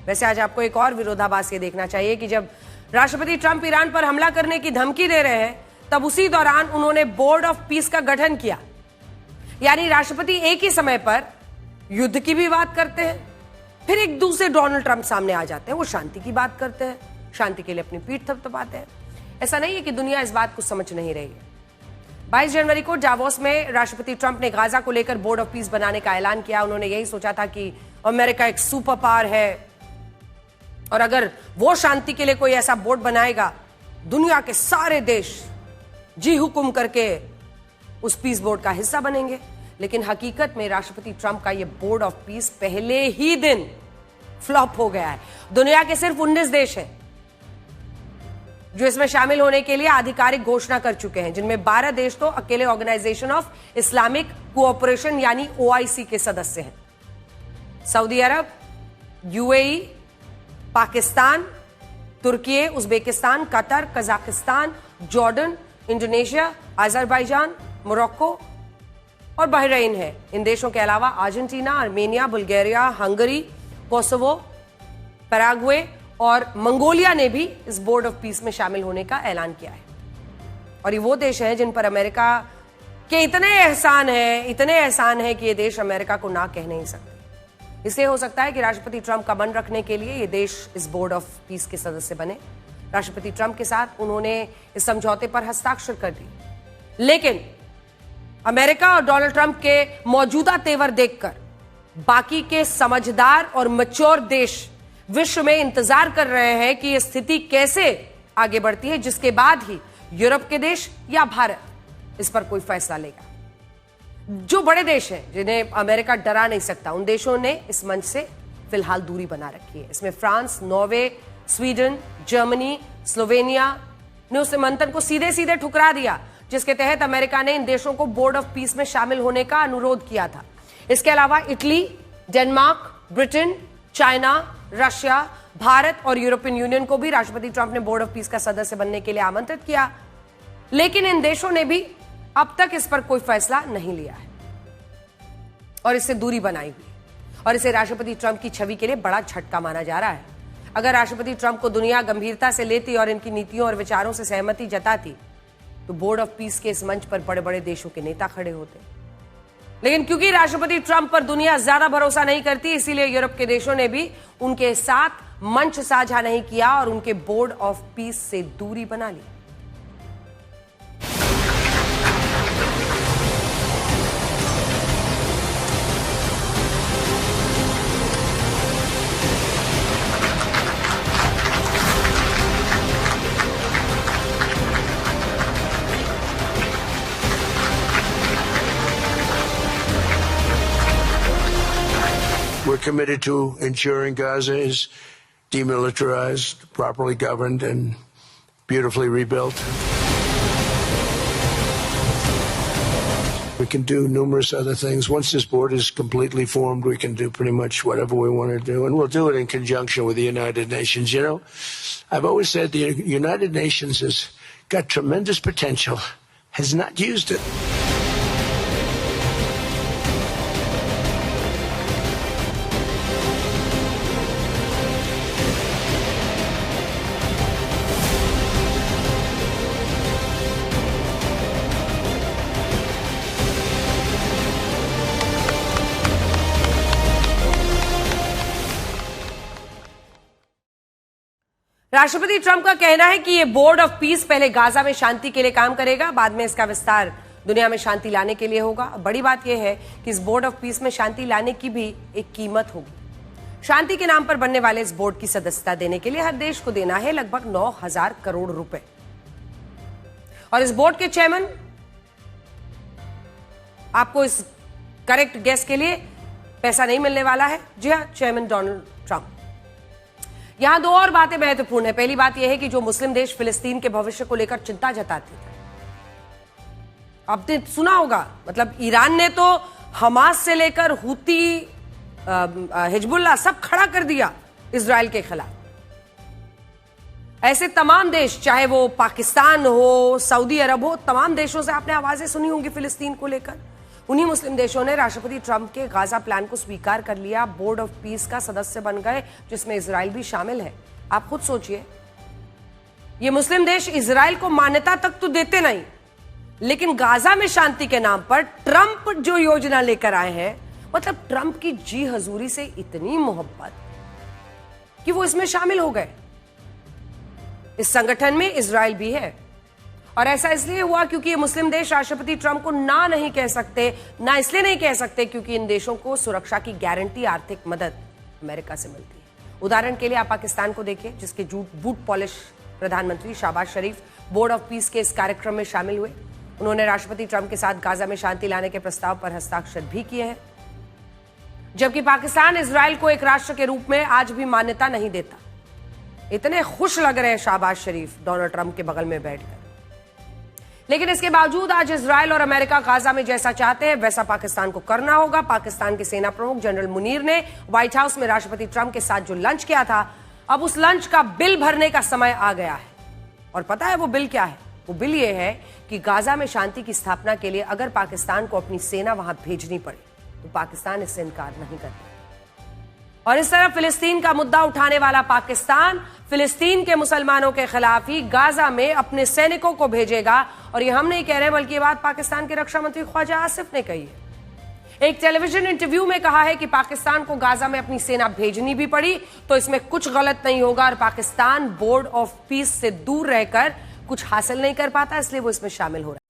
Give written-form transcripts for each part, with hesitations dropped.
वैसे आज आपको एक और विरोधाभास ये देखना चाहिए कि जब राष्ट्रपति ट्रंप ईरान पर हमला करने की धमकी दे रहे हैं, तब उसी दौरान उन्होंने बोर्ड ऑफ पीस का गठन किया। यानी राष्ट्रपति एक ही समय पर युद्ध की भी बात करते हैं, फिर एक दूसरे डोनाल्ड ट्रंप सामने आ जाते हैं, वो शांति की बात करते हैं, शांति के लिए अपनी पीठ थपथपाते हैं। ऐसा नहीं है कि दुनिया इस बात को समझ नहीं रही है। 22 जनवरी को डावोस में राष्ट्रपति ट्रंप ने गाजा को लेकर बोर्ड ऑफ पीस बनाने का ऐलान किया। उन्होंने यही सोचा था कि अमेरिका एक सुपर पावर है और अगर वो शांति के लिए कोई ऐसा बोर्ड बनाएगा, दुनिया के सारे देश जी हुकुम करके उस पीस बोर्ड का हिस्सा बनेंगे। लेकिन हकीकत में राष्ट्रपति ट्रंप का ये बोर्ड ऑफ पीस पहले ही दिन फ्लॉप हो गया है। दुनिया के सिर्फ 19 देश हैं जो इसमें शामिल होने के लिए आधिकारिक घोषणा कर चुके हैं, जिनमें 12 देश तो अकेले ऑर्गेनाइजेशन ऑफ इस्लामिक कोऑपरेशन यानी OIC के सदस्य हैं। सऊदी अरब, UAE, पाकिस्तान, तुर्की, Uzbekistan, Qatar, Kazakhstan, Jordan, Indonesia, Azerbaijan, Morocco और बहरीन है। इन देशों के अलावा Argentina, Armenia, Bulgaria, Hungary, Kosovo, Paraguay और मंगोलिया ने भी इस बोर्ड ऑफ पीस में शामिल होने का ऐलान किया है। और ये वो देश हैं जिन पर अमेरिका के इतने एहसान है कि ये देश अमेरिका को ना कह नहीं सकते। इसलिए हो सकता है कि राष्ट्रपति ट्रंप का मन रखने के लिए ये देश इस बोर्ड ऑफ पीस के सदस्य बने। राष्ट्रपति ट्रंप के साथ उन्होंने इस समझौते पर हस्ताक्षर कर दिए। लेकिन अमेरिका और डोनाल्ड ट्रंप के मौजूदा तेवर देखकर बाकी के समझदार और मैच्योर देश विश्व में इंतजार कर रहे हैं कि यह स्थिति कैसे आगे बढ़ती है, जिसके बाद ही यूरोप के देश या भारत इस पर कोई फैसला लेगा। जो बड़े देश हैं जिन्हें अमेरिका डरा नहीं सकता, उन देशों ने इस मंच से फिलहाल दूरी बना रखी है। इसमें France, Norway, Sweden, Germany, Slovenia ने उस मंथन को सीधे सीधे ठुकरा दिया जिसके तहत अमेरिका ने इन देशों को बोर्ड ऑफ पीस में शामिल होने का अनुरोध किया था। इसके अलावा Italy, Denmark, Britain, China, Russia, Bharat और यूरोपियन यूनियन को भी राष्ट्रपति ट्रंप ने बोर्ड ऑफ पीस का सदस्य बनने के लिए आमंत्रित किया। लेकिन इन देशों ने भी अब तक इस पर कोई फैसला नहीं लिया है और इससे दूरी बनाई हुई, और इसे राष्ट्रपति ट्रंप की छवि के लिए बड़ा झटका माना जा रहा है। अगर राष्ट्रपति ट्रंप को दुनिया गंभीरता से लेती और इनकी नीतियों और विचारों से सहमति जताती, तो बोर्ड ऑफ पीस के इस मंच पर बड़े बड़े देशों के नेता खड़े होते। लेकिन क्योंकि राष्ट्रपति ट्रंप पर दुनिया ज्यादा भरोसा नहीं करती, इसीलिए यूरोप के देशों ने भी उनके साथ मंच साझा नहीं किया और उनके बोर्ड ऑफ पीस से दूरी बना ली। We're committed to ensuring Gaza is demilitarized, properly governed, and beautifully rebuilt. We can do numerous other things. Once this board is completely formed, we can do pretty much whatever we want to do, and we'll do it in conjunction with the United Nations. You know, I've always said the United Nations has got tremendous potential, has not used it. राष्ट्रपति Trump का कहना है कि यह board of peace पहले Gaza में शांति के लिए काम करेगा, बाद में इसका विस्तार दुनिया में शांति लाने के लिए होगा। बड़ी बात यह है कि इस बोर्ड ऑफ पीस में शांति लाने की भी एक कीमत होगी। शांति के नाम पर बनने वाले इस बोर्ड की सदस्यता देने के लिए हर देश को देना है लगभग 9,000 करोड़ रुपए। और इस बोर्ड के चेयरमैन, आपको इस करेक्ट गेस के लिए पैसा नहीं मिलने वाला है। जी हाँ, चेयरमैन डोनाल्ड ट्रंप। यहां दो और बातें महत्वपूर्ण है। पहली बात यह है कि जो मुस्लिम देश फिलिस्तीन के भविष्य को लेकर चिंता जताते थे, आपने सुना होगा, मतलब ईरान ने तो हमास से लेकर हुती, हिजबुल्लाह सब खड़ा कर दिया इजराइल के खिलाफ। ऐसे तमाम देश, चाहे वो पाकिस्तान हो, सऊदी अरब हो, तमाम देशों से आपने आवाजें सुनी होंगी फिलिस्तीन को लेकर। उन्हीं मुस्लिम देशों ने राष्ट्रपति ट्रंप के गाजा प्लान को स्वीकार कर लिया, बोर्ड ऑफ पीस का सदस्य बन गए, जिसमें इजराइल भी शामिल है। आप खुद सोचिए, ये मुस्लिम देश इजराइल को मान्यता तक तो देते नहीं, लेकिन गाजा में शांति के नाम पर ट्रंप जो योजना लेकर आए हैं, मतलब ट्रंप की जी हजूरी से इतनी मोहब्बत कि वो इसमें शामिल हो गए। इस संगठन में इजराइल भी है, और ऐसा इसलिए हुआ क्योंकि ये मुस्लिम देश राष्ट्रपति ट्रंप को ना नहीं कह सकते, ना इसलिए नहीं कह सकते क्योंकि इन देशों को सुरक्षा की गारंटी, आर्थिक मदद अमेरिका से मिलती है। उदाहरण के लिए आप पाकिस्तान को देखिए, जिसके बूट पॉलिश प्रधानमंत्री शहबाज शरीफ बोर्ड ऑफ पीस के इस कार्यक्रम में शामिल हुए। उन्होंने राष्ट्रपति ट्रंप के साथ गाजा में शांति लाने के प्रस्ताव पर हस्ताक्षर भी किए हैं, जबकि पाकिस्तान इजराइल को एक राष्ट्र के रूप में आज भी मान्यता नहीं देता। इतने खुश लग रहे हैं शहबाज शरीफ डोनाल्ड ट्रंप के बगल में बैठकर, लेकिन इसके बावजूद आज इजराइल और अमेरिका गाजा में जैसा चाहते हैं वैसा पाकिस्तान को करना होगा। पाकिस्तान के सेना प्रमुख जनरल मुनीर ने व्हाइट हाउस में राष्ट्रपति ट्रंप के साथ जो लंच किया था, अब उस लंच का बिल भरने का समय आ गया है। और पता है वो बिल क्या है? वो बिल ये है कि गाजा में शांति की स्थापना के लिए अगर पाकिस्तान को अपनी सेना वहां भेजनी पड़े तो पाकिस्तान इससे इनकार नहीं करता। और इस तरह फिलिस्तीन का मुद्दा उठाने वाला पाकिस्तान फिलिस्तीन के मुसलमानों के खिलाफ ही गाजा में अपने सैनिकों को भेजेगा। और ये हम नहीं कह रहे, बल्कि ये बात पाकिस्तान के रक्षा मंत्री ख्वाजा आसिफ ने कही है। एक टेलीविजन इंटरव्यू में कहा है कि पाकिस्तान को गाजा में अपनी सेना भेजनी भी पड़ी तो इसमें कुछ गलत नहीं होगा, और पाकिस्तान बोर्ड ऑफ पीस से दूर रहकर कुछ हासिल नहीं कर पाता, इसलिए वो इसमें शामिल हो रहा है।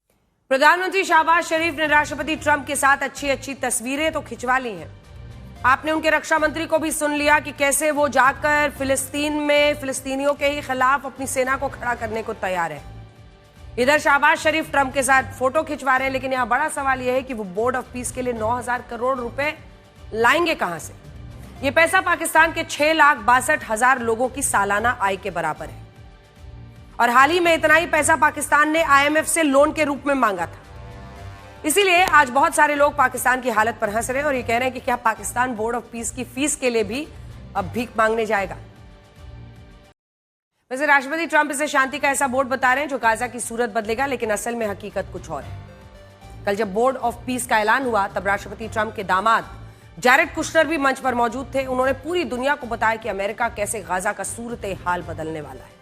प्रधानमंत्री शहबाज शरीफ ने राष्ट्रपति ट्रंप के साथ अच्छी अच्छी तस्वीरें तो खिंचवा ली हैं। आपने उनके रक्षा मंत्री को भी सुन लिया कि कैसे वो जाकर फिलिस्तीन में फिलिस्तीनियों के ही खिलाफ अपनी सेना को खड़ा करने को तैयार है। इधर शहबाज शरीफ ट्रंप के साथ फोटो खिंचवा रहे हैं, लेकिन यहां बड़ा सवाल यह है कि वो बोर्ड ऑफ पीस के लिए 9,000 करोड़ रुपए लाएंगे कहां से? ये पैसा पाकिस्तान के 6,62,000 लोगों की सालाना आय के बराबर है, और हाल ही में इतना ही पैसा पाकिस्तान ने IMF से लोन के रूप में मांगा था। इसीलिए आज बहुत सारे लोग पाकिस्तान की हालत पर हंस रहे हैं और ये कह रहे हैं कि क्या पाकिस्तान बोर्ड ऑफ पीस की फीस के लिए भी अब भीख मांगने जाएगा? वैसे राष्ट्रपति ट्रंप इसे शांति का ऐसा बोर्ड बता रहे हैं जो गाजा की सूरत बदलेगा, लेकिन असल में हकीकत कुछ और है। कल जब बोर्ड ऑफ पीस का ऐलान हुआ तब राष्ट्रपति ट्रंप के दामाद जैरेड कुशनर भी मंच पर मौजूद थे। उन्होंने पूरी दुनिया को बताया कि अमेरिका कैसे गाजा का सूरत हाल बदलने वाला है।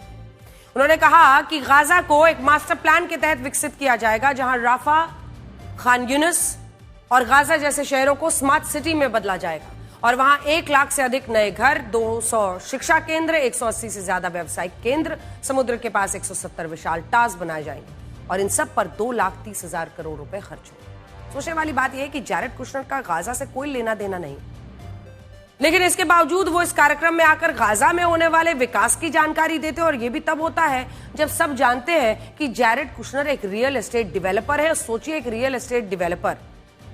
उन्होंने कहा कि गाजा को एक मास्टर प्लान के तहत विकसित किया जाएगा, जहां राफा, खान यूनिस और गाजा जैसे शहरों को स्मार्ट सिटी में बदला जाएगा, और वहां 1 लाख से अधिक नए घर, 200 शिक्षा केंद्र, 180 से ज्यादा व्यावसायिक केंद्र, समुद्र के पास 170 विशाल टावर्स बनाए जाएंगे, और इन सब पर 2,30,000 करोड़ रुपए खर्च होंगे। सोचने वाली बात यह है कि जैरेड कुशनर का गाजा से कोई लेना देना नहीं, लेकिन इसके बावजूद वो इस कार्यक्रम में आकर गाजा में होने वाले विकास की जानकारी देते हैं। और ये भी तब होता है जब सब जानते हैं कि जैरेड कुशनर एक रियल एस्टेट डेवलपर है। सोचिए, एक real estate developer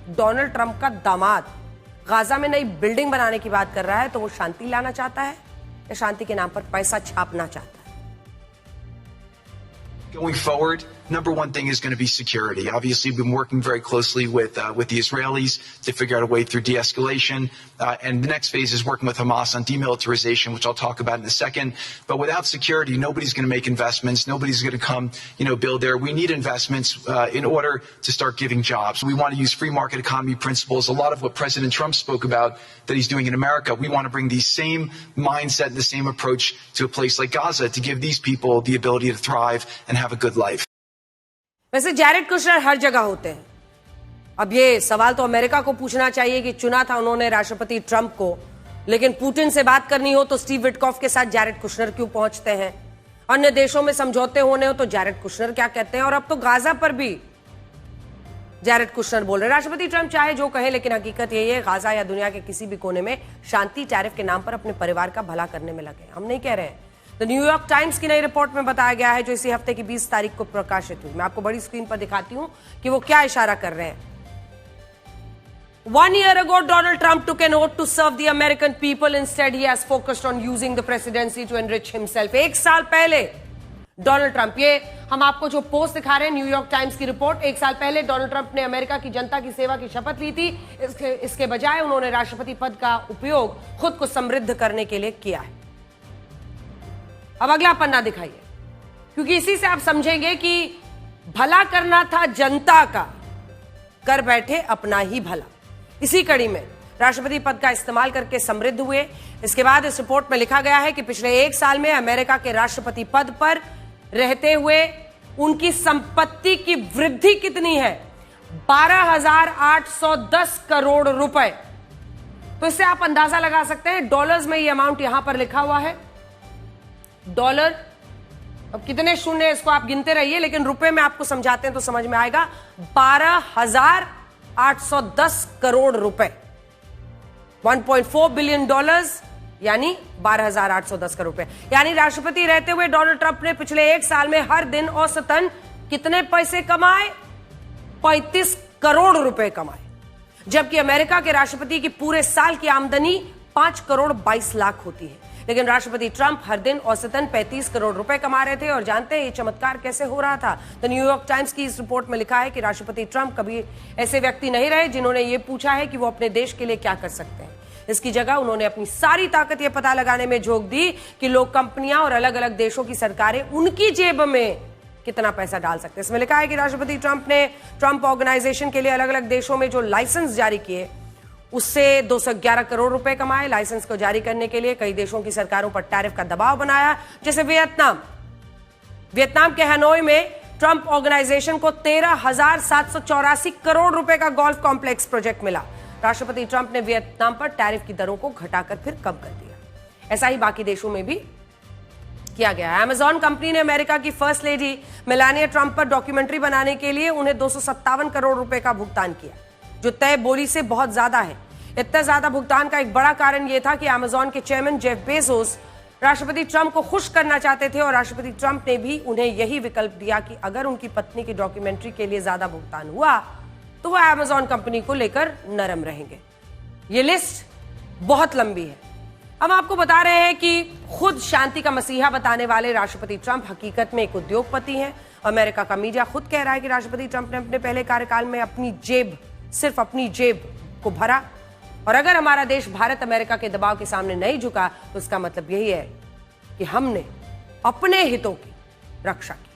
Donald Trump का दामाद गाजा में नई बिल्डिंग बनाने की बात कर रहा है, तो वो शांति लाना चाहता है या शांति के नाम पर पैसा छापना चाहता है? Going forward, number one thing is going to be security. Obviously, we've been working very closely with the Israelis to figure out a way through de-escalation. And the next phase is working with Hamas on demilitarization, which I'll talk about in a second. But without security, nobody's going to make investments. Nobody's going to come, build there. We need investments in order to start giving jobs. We want to use free market economy principles. A lot of what President Trump spoke about that he's doing in America, we want to bring the same mindset and the same approach to a place like Gaza to give these people the ability to thrive and have a good life. वैसे Jared Kushner हर जगह होते हैं। अब ये सवाल तो America को पूछना चाहिए कि चुना था उन्होंने राष्ट्रपति ट्रंप को, लेकिन पुतिन से बात करनी हो तो स्टीव विटकॉफ के साथ जैरेड कुशनर क्यों पहुंचते हैं? अन्य देशों में समझौते होने हो तो जैरेड कुशनर क्या कहते हैं? और अब तो गाजा पर भी जैरेड कुशनर बोल रहे हैं। राष्ट्रपति ट्रंप चाहे जो कहे, लेकिन हकीकत यही है, गाजा या दुनिया के किसी भी कोने में शांति टैरिफ के नाम पर अपने परिवार का भला करने में लगे। हम नहीं कह रहे हैं। द न्यूयॉर्क टाइम्स की नई रिपोर्ट में बताया गया है, जो इसी हफ्ते की 20 तारीख को प्रकाशित हुई। मैं आपको बड़ी स्क्रीन पर दिखाती हूं कि वो क्या इशारा कर रहे हैं। 1 year ago, Donald Trump took an oath to serve the American people. Instead, he has focused on using the presidency to enrich himself. 1 साल पहले डोनाल्ड ट्रंप, ये हम आपको जो पोस्ट दिखा रहे हैं न्यूयॉर्क टाइम्स की रिपोर्ट, 1 साल पहले डोनाल्ड ट्रंप ने अमेरिका की जनता की सेवा की शपथ ली थी। इसके बजाय उन्होंने राष्ट्रपति पद का उपयोग खुद को समृद्ध करने के लिए किया है। अब अगला पन्ना दिखाइए, क्योंकि इसी से आप समझेंगे कि भला करना था जनता का, कर बैठे अपना ही भला। इसी कड़ी में राष्ट्रपति पद का इस्तेमाल करके समृद्ध हुए। इसके बाद इस रिपोर्ट में लिखा गया है कि पिछले 1 साल में अमेरिका के राष्ट्रपति पद पर रहते हुए उनकी संपत्ति की वृद्धि कितनी है? 12,810 करोड़ रुपए। तो इससे आप अंदाजा लगा सकते हैं, डॉलर्स में ये अमाउंट यहां पर लिखा हुआ है। डॉलर, अब कितने शून्य इसको आप गिनते रहिए, लेकिन रुपए में आपको समझाते हैं तो समझ में आएगा। 12,810 करोड़ रुपए, 1.4 बिलियन डॉलर्स, यानी 12,810 करोड़ रुपए। यानी राष्ट्रपति रहते हुए डोनाल्ड ट्रंप ने पिछले 1 साल में हर दिन औसतन कितने पैसे कमाए? 35 करोड़ रुपए कमाए। जबकि अमेरिका के राष्ट्रपति की पूरे साल की आमदनी 5 करोड़ 22 लाख होती है। लेकिन राष्ट्रपति ट्रंप हर दिन औसतन 35 करोड़ रुपए कमा रहे थे। और जानते हैं ये चमत्कार कैसे हो रहा था? द न्यूयॉर्क टाइम्स की इस रिपोर्ट में लिखा है कि राष्ट्रपति ट्रंप कभी ऐसे व्यक्ति नहीं रहे जिन्होंने ये पूछा है कि वो अपने देश के लिए क्या कर सकते हैं। इसकी जगह उन्होंने अपनी सारी ताकत यह पता लगाने में झोंक दी कि लोग, कंपनियां और अलग अलग देशों की सरकारें उनकी जेब में कितना पैसा डाल सकते हैं। इसमें लिखा है कि राष्ट्रपति ट्रंप ने ट्रंप ऑर्गेनाइजेशन के लिए अलग अलग देशों में जो लाइसेंस जारी किए उससे 211 करोड़ रुपए कमाए। लाइसेंस को जारी करने के लिए कई देशों की सरकारों पर टैरिफ का दबाव बनाया, जैसे वियतनाम के हनोई में ट्रंप ऑर्गेनाइजेशन को 13,784 करोड़ रुपए का गोल्फ कॉम्प्लेक्स प्रोजेक्ट मिला। राष्ट्रपति ट्रंप ने वियतनाम पर टैरिफ की दरों को घटाकर फिर कम कर दिया। ऐसा ही बाकी देशों में भी किया गया। अमेजॉन कंपनी ने अमेरिका की फर्स्ट लेडी मेलानिया ट्रंप पर डॉक्यूमेंट्री बनाने के लिए उन्हें 257 करोड़ रुपए का भुगतान किया, जो तय बोली से बहुत ज्यादा है। इतना ज्यादा भुगतान का एक बड़ा कारण यह था कि अमेजॉन के चेयरमैन जेफ बेजोस राष्ट्रपति ट्रंप को खुश करना चाहते थे और राष्ट्रपति ट्रंप ने भी उन्हें यही विकल्प दिया कि अगर उनकी पत्नी की डॉक्यूमेंट्री के लिए ज्यादा भुगतान हुआ तो वह अमेजॉन कंपनी को लेकर नरम रहेंगे। ये लिस्ट बहुत लंबी है। हम आपको बता रहे हैं कि खुद शांति का मसीहा बताने वाले राष्ट्रपति ट्रंप हकीकत में एक उद्योगपति हैं। अमेरिका का मीडिया खुद कह रहा है कि राष्ट्रपति ट्रंप ने अपने पहले कार्यकाल में सिर्फ अपनी जेब को भरा। और अगर हमारा देश भारत अमेरिका के दबाव के सामने नहीं झुका तो इसका मतलब यही है कि हमने अपने हितों की रक्षा की।